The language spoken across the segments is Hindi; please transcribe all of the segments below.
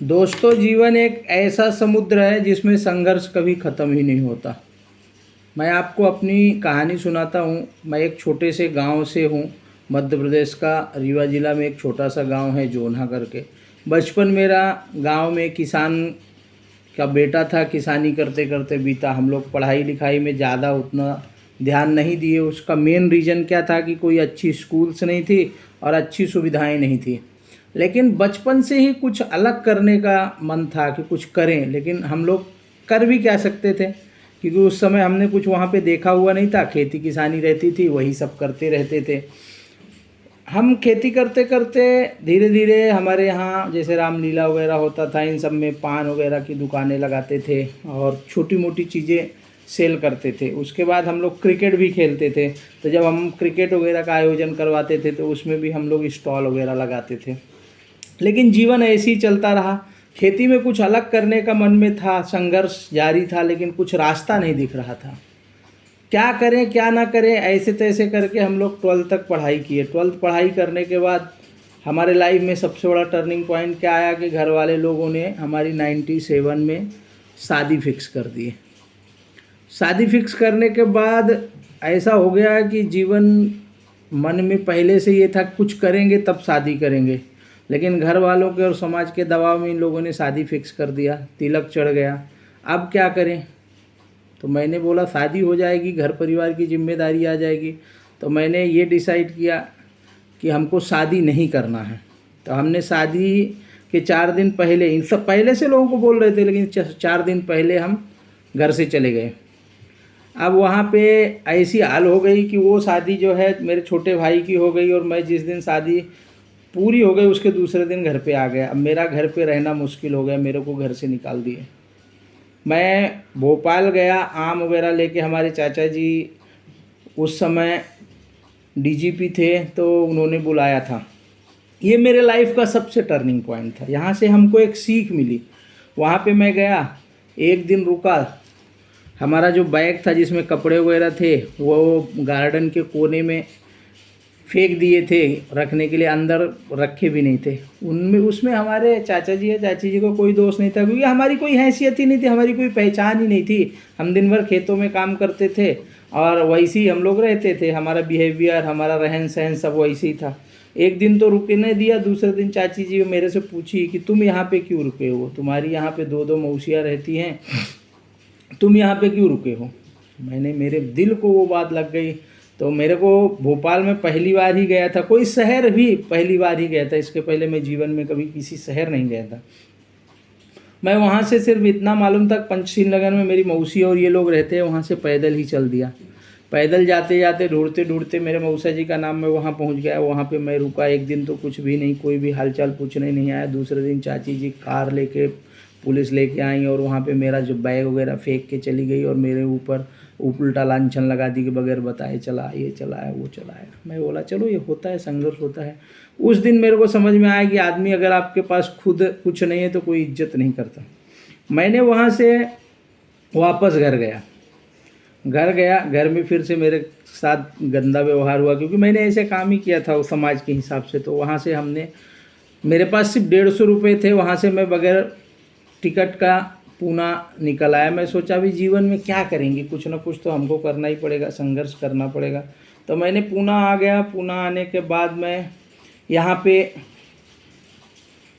दोस्तों, जीवन एक ऐसा समुद्र है जिसमें संघर्ष कभी ख़त्म ही नहीं होता। मैं आपको अपनी कहानी सुनाता हूँ। मैं एक छोटे से गांव से हूँ। मध्य प्रदेश का रीवा ज़िला में एक छोटा सा गांव है जोन्हा करके। बचपन मेरा गांव में किसान का बेटा था। किसानी करते करते बीता। हम लोग पढ़ाई लिखाई में ज़्यादा उतना ध्यान नहीं दिए। उसका मेन रीज़न क्या था कि कोई अच्छी स्कूल्स नहीं थी और अच्छी सुविधाएं नहीं थी। लेकिन बचपन से ही कुछ अलग करने का मन था कि कुछ करें। लेकिन हम लोग कर भी क्या सकते थे, क्योंकि उस समय हमने कुछ वहाँ पे देखा हुआ नहीं था। खेती किसानी रहती थी, वही सब करते रहते थे। हम खेती करते करते धीरे धीरे हमारे यहाँ जैसे रामलीला वगैरह होता था, इन सब में पान वगैरह की दुकानें लगाते थे और छोटी मोटी चीज़ें सेल करते थे। उसके बाद हम लोग क्रिकेट भी खेलते थे। तो जब हम क्रिकेट वगैरह का आयोजन करवाते थे तो उसमें भी हम लोग स्टॉल वगैरह लगाते थे। लेकिन जीवन ऐसे ही चलता रहा। खेती में कुछ अलग करने का मन में था, संघर्ष जारी था, लेकिन कुछ रास्ता नहीं दिख रहा था। क्या करें क्या ना करें, ऐसे तैसे करके हम लोग 12th तक पढ़ाई किए। 12th पढ़ाई करने के बाद हमारे लाइफ में सबसे बड़ा टर्निंग पॉइंट क्या आया कि घर वाले लोगों ने हमारी 97 में शादी फिक्स कर दी। शादी फिक्स करने के बाद ऐसा हो गया कि जीवन मन में पहले से ये था कुछ करेंगे तब शादी करेंगे। लेकिन घर वालों के और समाज के दबाव में इन लोगों ने शादी फिक्स कर दिया। तिलक चढ़ गया। अब क्या करें? तो मैंने बोला शादी हो जाएगी, घर परिवार की जिम्मेदारी आ जाएगी। तो मैंने ये डिसाइड किया कि हमको शादी नहीं करना है। तो हमने शादी के 4 दिन पहले, इन सब पहले से लोगों को बोल रहे थे, लेकिन 4 दिन पहले हम घर से चले गए। अब वहाँ पे ऐसी हाल हो गई कि वो शादी जो है मेरे छोटे भाई की हो गई और मैं जिस दिन शादी पूरी हो गई उसके दूसरे दिन घर पे आ गया। अब मेरा घर पे रहना मुश्किल हो गया, मेरे को घर से निकाल दिए। मैं भोपाल गया आम वगैरह लेके। हमारे चाचा जी उस समय डीजीपी थे, तो उन्होंने बुलाया था। ये मेरे लाइफ का सबसे टर्निंग पॉइंट था। यहाँ से हमको एक सीख मिली। वहाँ पे मैं गया, एक दिन रुका। हमारा जो बैग था जिसमें कपड़े वगैरह थे वो गार्डन के कोने में फेंक दिए थे रखने के लिए, अंदर रखे भी नहीं थे। उनमें उसमें हमारे चाचा जी या चाची जी को कोई दोष नहीं था, क्योंकि हमारी कोई हैसियत ही नहीं थी, हमारी कोई पहचान ही नहीं थी। हम दिन भर खेतों में काम करते थे और वैसे ही हम लोग रहते थे। हमारा बिहेवियर, हमारा रहन सहन सब वैसे ही था। एक दिन तो रुकने दिया, दूसरे दिन चाची जी मेरे से पूछी कि तुम यहाँ पे क्यों रुके हो? तुम्हारी यहाँ पे 2 मौसियाँ रहती हैं, तुम यहाँ पे क्यों रुके हो? मेरे दिल को वो बात लग गई। तो मेरे को भोपाल में पहली बार ही गया था, कोई शहर भी पहली बार ही गया था। इसके पहले मैं जीवन में कभी किसी शहर नहीं गया था। मैं वहाँ से सिर्फ इतना मालूम था, पंचशील नगर में मेरी मौसी और ये लोग रहते हैं, वहाँ से पैदल ही चल दिया। पैदल जाते जाते ढूंढते ढूंढते मेरे मौसा जी का नाम मैं वहाँ पहुँच गया। वहाँ पे मैं रुका एक दिन, तो कुछ भी नहीं, कोई भी हालचाल पूछने नहीं आया। दूसरे दिन चाची जी कार लेके, पुलिस लेके आई और वहाँ पे मेरा जो बैग वगैरह फेंक के चली गई और मेरे ऊपर उल्टा लांछन लगा दी कि बगैर बताए चला, ये चलाया वो चलाया। मैं बोला चलो ये होता है, संघर्ष होता है। उस दिन मेरे को समझ में आया कि आदमी अगर आपके पास खुद कुछ नहीं है तो कोई इज्जत नहीं करता। मैंने वहाँ से वापस घर गया। घर में फिर से मेरे साथ गंदा व्यवहार हुआ, क्योंकि मैंने ऐसे काम ही किया था उस समाज के हिसाब से। तो वहाँ से हमने, मेरे पास सिर्फ 150 रुपये थे। वहाँ से मैं बगैर टिकट का पूना निकल आया। मैं सोचा भी जीवन में क्या करेंगे, कुछ ना कुछ तो हमको करना ही पड़ेगा, संघर्ष करना पड़ेगा। तो मैंने पूना आ गया। पूना आने के बाद मैं यहाँ पे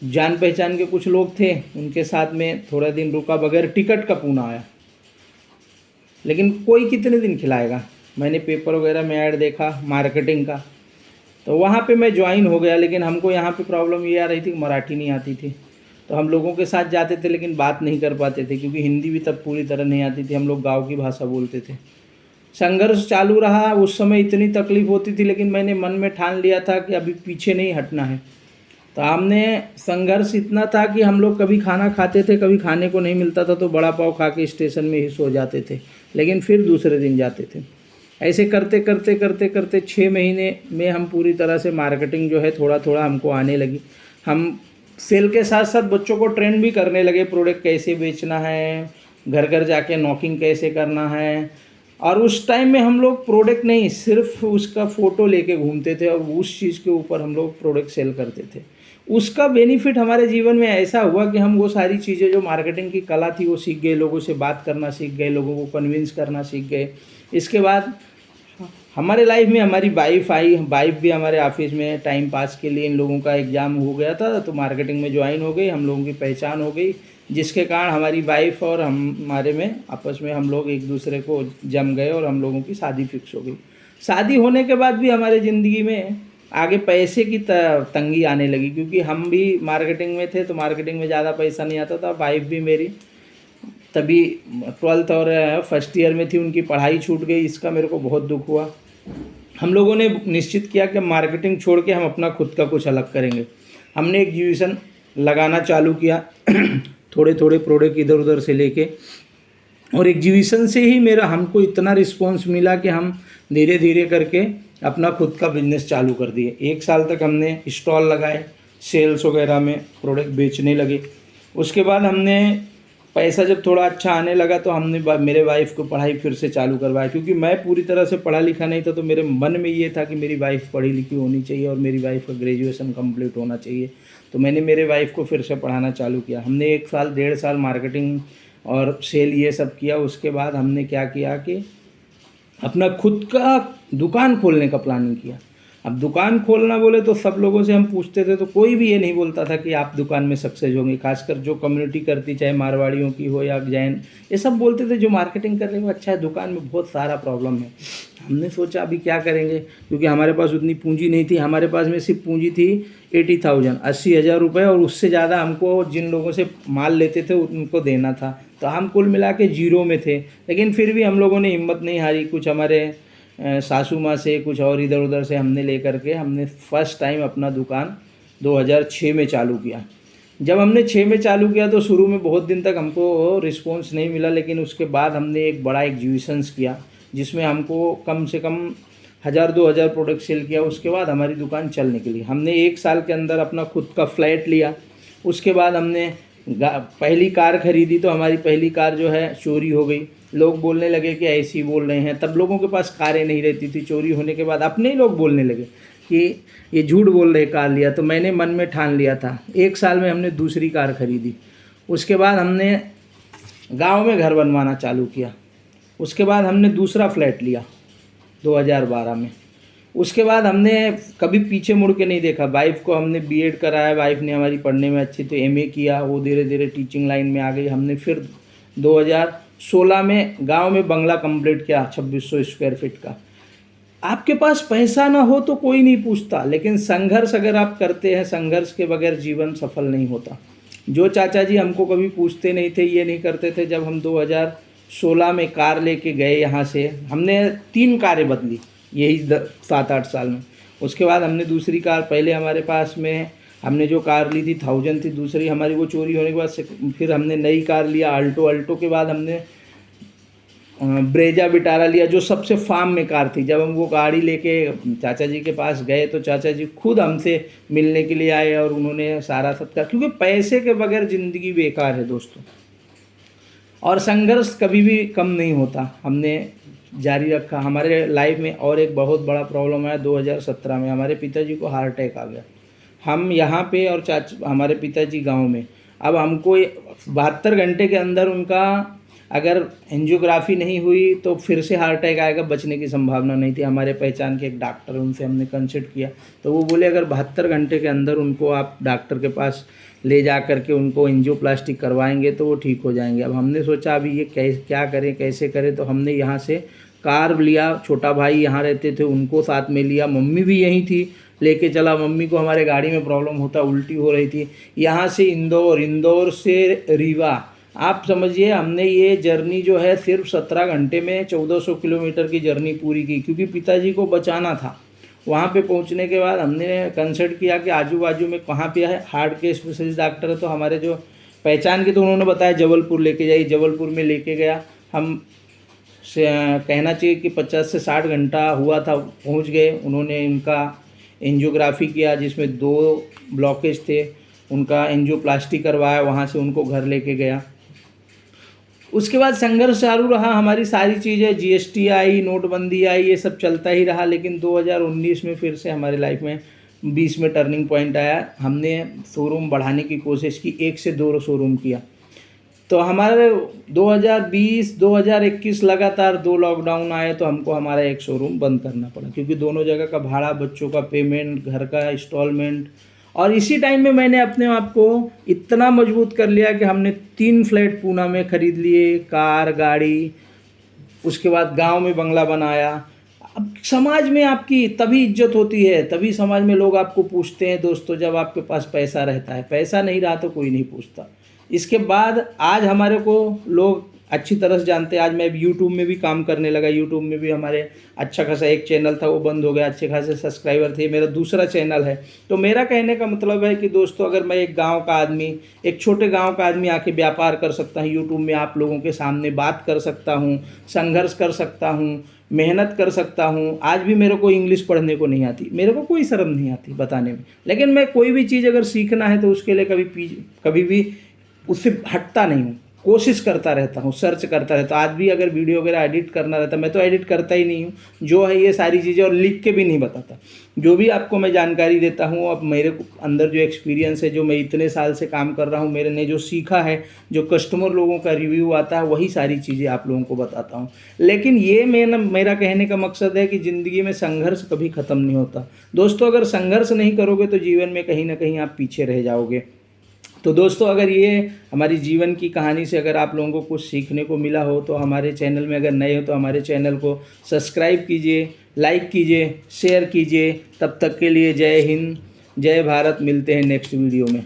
जान पहचान के कुछ लोग थे, उनके साथ में थोड़ा दिन रुका। बगैर टिकट का पूना आया, लेकिन कोई कितने दिन खिलाएगा। मैंने पेपर वगैरह में ऐड देखा मार्केटिंग का, तो वहाँ पे मैं ज्वाइन हो गया। लेकिन हमको यहाँ पे प्रॉब्लम ये आ रही थी कि मराठी नहीं आती थी। तो हम लोगों के साथ जाते थे लेकिन बात नहीं कर पाते थे, क्योंकि हिंदी भी तब पूरी तरह नहीं आती थी। हम लोग गाँव की भाषा बोलते थे। संघर्ष चालू रहा। उस समय इतनी तकलीफ़ होती थी, लेकिन मैंने मन में ठान लिया था कि अभी पीछे नहीं हटना है। तो हमने संघर्ष इतना था कि हम लोग कभी खाना खाते थे, कभी खाने को नहीं मिलता था तो बड़ा पाव खा के स्टेशन में ही सो जाते थे, लेकिन फिर दूसरे दिन जाते थे। ऐसे करते करते करते करते 6 महीने में हम पूरी तरह से मार्केटिंग जो है थोड़ा थोड़ा हमको आने लगी। हम सेल के साथ साथ बच्चों को ट्रेन भी करने लगे, प्रोडक्ट कैसे बेचना है, घर घर जाके नॉकिंग कैसे करना है। और उस टाइम में हम लोग प्रोडक्ट नहीं, सिर्फ उसका फ़ोटो लेके घूमते थे और उस चीज़ के ऊपर हम लोग प्रोडक्ट सेल करते थे। उसका बेनिफिट हमारे जीवन में ऐसा हुआ कि हम वो सारी चीज़ें जो मार्केटिंग की कला थी वो सीख गए, लोगों से बात करना सीख गए, लोगों को कन्विंस करना सीख गए। इसके बाद हमारे लाइफ में हमारी वाइफ आई, वाइफ भी हमारे ऑफिस में टाइम पास के लिए, इन लोगों का एग्ज़ाम हो गया था तो मार्केटिंग में ज्वाइन हो गई, हम लोगों की पहचान हो गई, जिसके कारण हमारी वाइफ और हमारे में आपस में हम लोग एक दूसरे को जम गए और हम लोगों की शादी फिक्स हो गई। शादी होने के बाद भी हमारे ज़िंदगी में आगे पैसे की तंगी आने लगी, क्योंकि हम भी मार्केटिंग में थे तो मार्केटिंग में ज़्यादा पैसा नहीं आता था। वाइफ भी मेरी तभी 12th और फर्स्ट ईयर में थी, उनकी पढ़ाई छूट गई, इसका मेरे को बहुत दुख हुआ। हम लोगों ने निश्चित किया कि मार्केटिंग छोड़ के हम अपना खुद का कुछ अलग करेंगे। हमने एग्जीबिशन लगाना चालू किया थोड़े थोड़े प्रोडक्ट इधर उधर से लेके, और एग्जीबिशन से ही मेरा हमको इतना रिस्पॉन्स मिला कि हम धीरे धीरे करके अपना खुद का बिजनेस चालू कर दिए। 1 साल तक हमने स्टॉल लगाए, सेल्स वगैरह में प्रोडक्ट बेचने लगे। उसके बाद हमने पैसा जब थोड़ा अच्छा आने लगा तो हमने मेरे वाइफ को पढ़ाई फिर से चालू करवाया, क्योंकि मैं पूरी तरह से पढ़ा लिखा नहीं था, तो मेरे मन में ये था कि मेरी वाइफ पढ़ी लिखी होनी चाहिए और मेरी वाइफ का ग्रेजुएशन कंप्लीट होना चाहिए। तो मैंने मेरे वाइफ को फिर से पढ़ाना चालू किया। हमने 1 साल 1.5 साल मार्केटिंग और सेल ये सब किया। उसके बाद हमने क्या किया कि अपना खुद का दुकान खोलने का प्लानिंग किया। अब दुकान खोलना बोले तो सब लोगों से हम पूछते थे तो कोई भी ये नहीं बोलता था कि आप दुकान में सक्सेस होंगे, खासकर जो कम्युनिटी करती, चाहे मारवाड़ियों की हो या जैन, ये सब बोलते थे जो मार्केटिंग कर रहे हैं वो अच्छा है, दुकान में बहुत सारा प्रॉब्लम है। हमने सोचा अभी क्या करेंगे, क्योंकि हमारे पास उतनी पूंजी नहीं थी। हमारे पास में सिर्फ पूंजी थी 80,000 80,000 रुपये, और उससे ज़्यादा हमको जिन लोगों से माल लेते थे उनको देना था, तो हम कुल मिला के जीरो में थे। लेकिन फिर भी हम लोगों ने हिम्मत नहीं हारी, कुछ हमारे सासू माँ से, कुछ और इधर उधर से हमने लेकर के हमने फर्स्ट टाइम अपना दुकान 2006 में चालू किया। जब हमने 6 में चालू किया तो शुरू में बहुत दिन तक हमको रिस्पॉन्स नहीं मिला, लेकिन उसके बाद हमने एक बड़ा एग्जीबिशंस किया जिसमें हमको कम से कम 1000-2000 प्रोडक्ट सेल किया। उसके बाद हमारी दुकान चलने के लिए हमने 1 साल के अंदर अपना खुद का फ्लैट लिया। उसके बाद हमने पहली कार खरीदी, तो हमारी पहली कार जो है चोरी हो गई। लोग बोलने लगे कि ऐसे ही बोल रहे हैं, तब लोगों के पास कारें नहीं रहती थी। चोरी होने के बाद अपने ही लोग बोलने लगे कि ये झूठ बोल रहे कार लिया। तो मैंने मन में ठान लिया था, 1 साल में हमने दूसरी कार खरीदी। उसके बाद हमने गांव में घर बनवाना चालू किया। उसके बाद हमने दूसरा फ्लैट लिया 2012 में। उसके बाद हमने कभी पीछे मुड़ के नहीं देखा। वाइफ को हमने बीएड कराया, वाइफ ने हमारी पढ़ने में अच्छी, तो एमए किया, वो धीरे धीरे टीचिंग लाइन में आ गई। हमने फिर 2016 में गांव में बंगला कंप्लीट किया 2600 स्क्वायर फीट का। आपके पास पैसा ना हो तो कोई नहीं पूछता, लेकिन संघर्ष अगर आप करते हैं, संघर्ष के बगैर जीवन सफल नहीं होता। जो चाचा जी हमको कभी पूछते नहीं थे, ये नहीं करते थे। जब हम 2016 में कार लेके गए यहाँ से, हमने 3 कारें बदली यही 7-8 साल में। उसके बाद हमने दूसरी कार, पहले हमारे पास में हमने जो कार ली थी 1000 थी, दूसरी हमारी वो चोरी होने के बाद फिर हमने नई कार लिया अल्टो के बाद हमने ब्रेजा विटारा लिया, जो सबसे फार्म में कार थी। जब हम वो गाड़ी लेके चाचा जी के पास गए तो चाचा जी खुद हमसे मिलने के लिए आए और उन्होंने सारा सत्कार, क्योंकि पैसे के बगैर ज़िंदगी बेकार है दोस्तों, और संघर्ष कभी भी कम नहीं होता। हमने जारी रखा। हमारे लाइफ में और एक बहुत बड़ा प्रॉब्लम आया 2017 में। हमारे पिताजी को हार्ट अटैक आ गया। हम यहाँ पे और हमारे पिताजी गांव में। अब हमको 72 घंटे के अंदर उनका अगर एंजियोग्राफी नहीं हुई तो फिर से हार्ट अटैक आएगा, बचने की संभावना नहीं थी। हमारे पहचान के एक डॉक्टर, उनसे हमने कंसल्ट किया तो वो बोले अगर 72 घंटे के अंदर उनको आप डॉक्टर के पास ले जा करके उनको एंजियोप्लास्टी करवाएंगे तो वो ठीक हो जाएंगे। अब हमने सोचा अभी ये क्या करें, कैसे करें, तो हमने यहाँ से कार लिया। छोटा भाई यहाँ रहते थे, उनको साथ में लिया। मम्मी भी यहीं थी, लेके चला। मम्मी को हमारे गाड़ी में प्रॉब्लम होता, उल्टी हो रही थी। यहाँ से इंदौर से रीवा, आप समझिए हमने ये जर्नी जो है सिर्फ 17 घंटे में 1400 किलोमीटर की जर्नी पूरी की, क्योंकि पिताजी को बचाना था। वहाँ पे पहुँचने के बाद हमने कंसल्ट किया कि आजू बाजू में कहाँ पे है हार्ट के स्पेशलिस्ट डॉक्टर है। तो हमारे जो पहचान के, तो उन्होंने बताया जबलपुर लेके जाइए। जबलपुर में लेके गया। हम से कहना चाहिए कि 50 से 60 घंटा हुआ था, पहुँच गए। उन्होंने इनका एंजियोग्राफी किया जिसमें 2 ब्लॉकेज थे, उनका एंजियोप्लास्टी करवाया। वहाँ से उनको घर लेके गया। उसके बाद संघर्ष चालू रहा। हमारी सारी चीज़ें, जीएसटी आई, नोटबंदी आई, ये सब चलता ही रहा। लेकिन 2019 में फिर से हमारे लाइफ में बीच में टर्निंग पॉइंट आया, हमने शोरूम बढ़ाने की कोशिश की, 1 से 2 शोरूम किया। तो हमारे 2020-2021 लगातार 2 लॉकडाउन आए, तो हमको हमारा एक शोरूम बंद करना पड़ा, क्योंकि दोनों जगह का भाड़ा, बच्चों का पेमेंट, घर का इंस्टॉलमेंट। और इसी टाइम में मैंने अपने आप को इतना मजबूत कर लिया कि हमने 3 फ्लैट पूना में ख़रीद लिए, कार, गाड़ी, उसके बाद गांव में बंगला बनाया। अब समाज में आपकी तभी इज्जत होती है, तभी समाज में लोग आपको पूछते हैं दोस्तों, जब आपके पास पैसा रहता है। पैसा नहीं रहा तो कोई नहीं पूछता। इसके बाद आज हमारे को लोग अच्छी तरह से जानते हैं। आज मैं यूट्यूब में भी काम करने लगा, यूट्यूब में भी हमारे अच्छा खासा एक चैनल था, वो बंद हो गया, अच्छे खासे सब्सक्राइबर थे, मेरा दूसरा चैनल है। तो मेरा कहने का मतलब है कि दोस्तों, अगर मैं एक गांव का आदमी, एक छोटे गांव का आदमी आके व्यापार कर सकता हूँ, यूट्यूब में आप लोगों के सामने बात कर सकता हूँ, संघर्ष कर सकता हूँ, मेहनत कर सकता हूँ। आज भी मेरे को इंग्लिश पढ़ने को नहीं आती, मेरे को कोई शर्म नहीं आती बताने में, लेकिन मैं कोई भी चीज़ अगर सीखना है तो उसके लिए कभी भी उससे हटता नहीं हूँ, कोशिश करता रहता हूँ, सर्च करता रहता हूँ। आज भी अगर वीडियो वगैरह एडिट करना रहता, मैं तो एडिट करता ही नहीं हूँ, जो है ये सारी चीज़ें, और लिख के भी नहीं बताता। जो भी आपको मैं जानकारी देता हूँ, अब मेरे को अंदर जो एक्सपीरियंस है, जो मैं इतने साल से काम कर रहा हूँ, मेरे ने जो सीखा है, जो कस्टमर लोगों का रिव्यू आता है, वही सारी चीज़ें आप लोगों को बताता हूँ। लेकिन ये मेरा कहने का मकसद है कि ज़िंदगी में संघर्ष कभी ख़त्म नहीं होता दोस्तों। अगर संघर्ष नहीं करोगे तो जीवन में कहीं ना कहीं आप पीछे रह जाओगे। तो दोस्तों, अगर ये हमारी जीवन की कहानी से अगर आप लोगों को कुछ सीखने को मिला हो, तो हमारे चैनल में अगर नए हो तो हमारे चैनल को सब्सक्राइब कीजिए, लाइक कीजिए, शेयर कीजिए। तब तक के लिए जय हिंद, जय भारत। मिलते हैं नेक्स्ट वीडियो में।